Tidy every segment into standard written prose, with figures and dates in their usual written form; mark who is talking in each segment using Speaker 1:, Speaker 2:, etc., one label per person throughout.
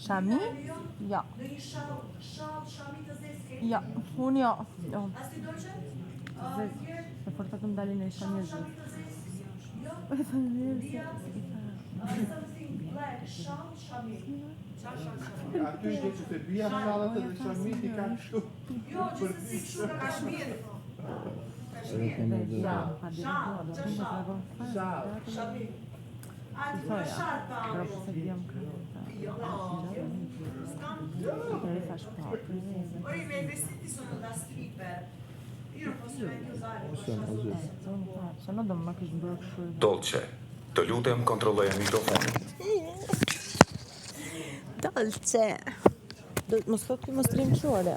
Speaker 1: Shami? Ja. Ja, unë jo. Jo. E forta të më dalin e isha një zhë.
Speaker 2: Aty do që të bia shallat edhe shamiti ka kështu.
Speaker 3: Kashmir.
Speaker 1: Però se vijam
Speaker 3: Ora i miei vestiti sono da stripper. Io non posso neanche usare.
Speaker 1: Se no do më kish bërë kështu.
Speaker 4: Dolce, të lutem kontrolloje mikrofonin.
Speaker 1: Dolce. Mos thot ti mos trimçore.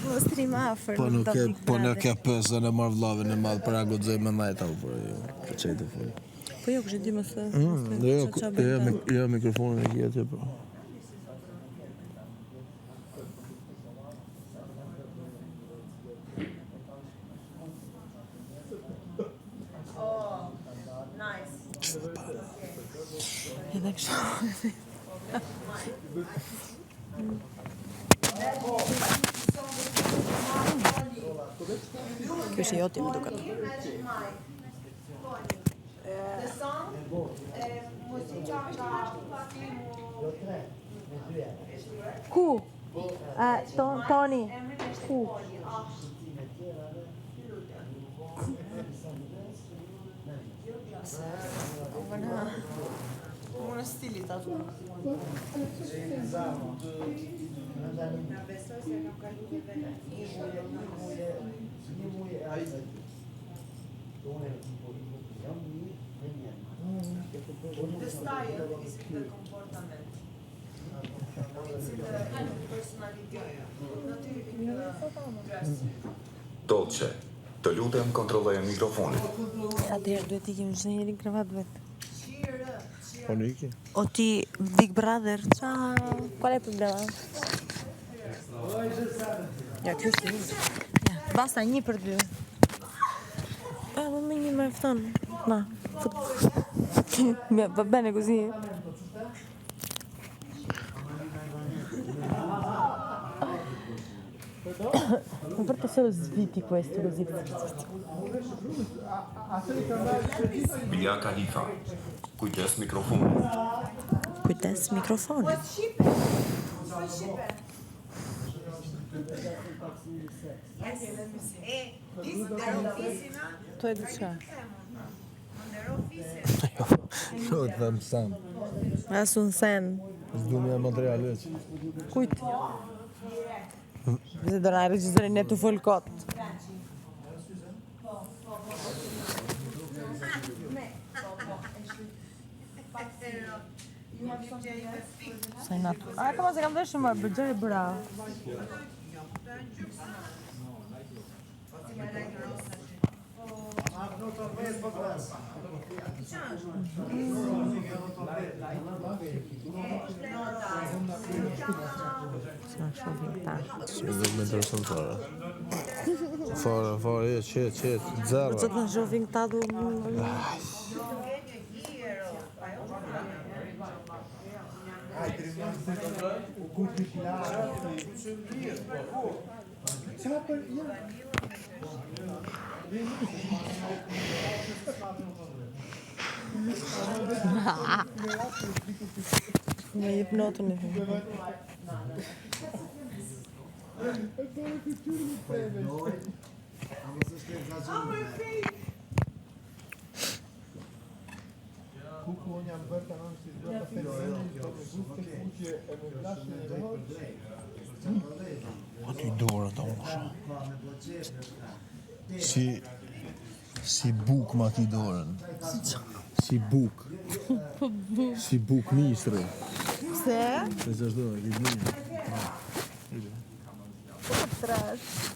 Speaker 1: Mos trim afër.
Speaker 5: Po në ke pesën e marrë vllavin e madh para goxoj me ndajta po për çajtë fol.
Speaker 1: Po jo, kush e di mos e.
Speaker 5: Jo, mikrofonin e kia atje po.
Speaker 3: Oh, nice.
Speaker 1: Edhe kështu. Kjo është joti më duket.
Speaker 3: The song muzika nga filmu
Speaker 1: Ku? Toni. Ku? Unë stilit atë.
Speaker 3: besoj se kam kaluar vetë. The style is the comportament. It's the personality. Not the dress.
Speaker 4: Dolce, të lutem kontrolloje mikrofonin.
Speaker 1: Atëherë duhet ikim çdo njeri kravat vetë.
Speaker 5: Po niki.
Speaker 1: O ti Big Brother, ciao. Qual è il problema? Ja, kjo është një. Ja, basta 1/2. Ma me një me fton. Ma, va bene così? Ma perché solo sviti questo così?
Speaker 4: Mia Khalifa, kujdes mikrofonin.
Speaker 1: Kujdes mikrofoni.
Speaker 3: Yes, let me see. This their officina.
Speaker 1: To e di çfarë?
Speaker 3: Their officina.
Speaker 5: Jo, të them sam.
Speaker 1: Asun sen.
Speaker 5: S'du me material veç.
Speaker 1: Kujt? Se do na regjistrin ne të fol kot. Sa i natë. A, ka mos e kam dëshë më, bërgjeri bravo. Sa shohim ta.
Speaker 5: S'u do me intereson fare. Fare, qet, zero.
Speaker 1: Po të në shohim ta du... Me jep notën e thëmë.
Speaker 2: Kuku unë jam bërë kanon si do të fërëzimi, të guste kuqe e me blashe e rëhë.
Speaker 5: Aty dorën ta unë Si buk ma ti dorën. Si buk. Si buk nisri.
Speaker 1: Se?
Speaker 5: Se zashdo, i blinja.
Speaker 1: Po trash.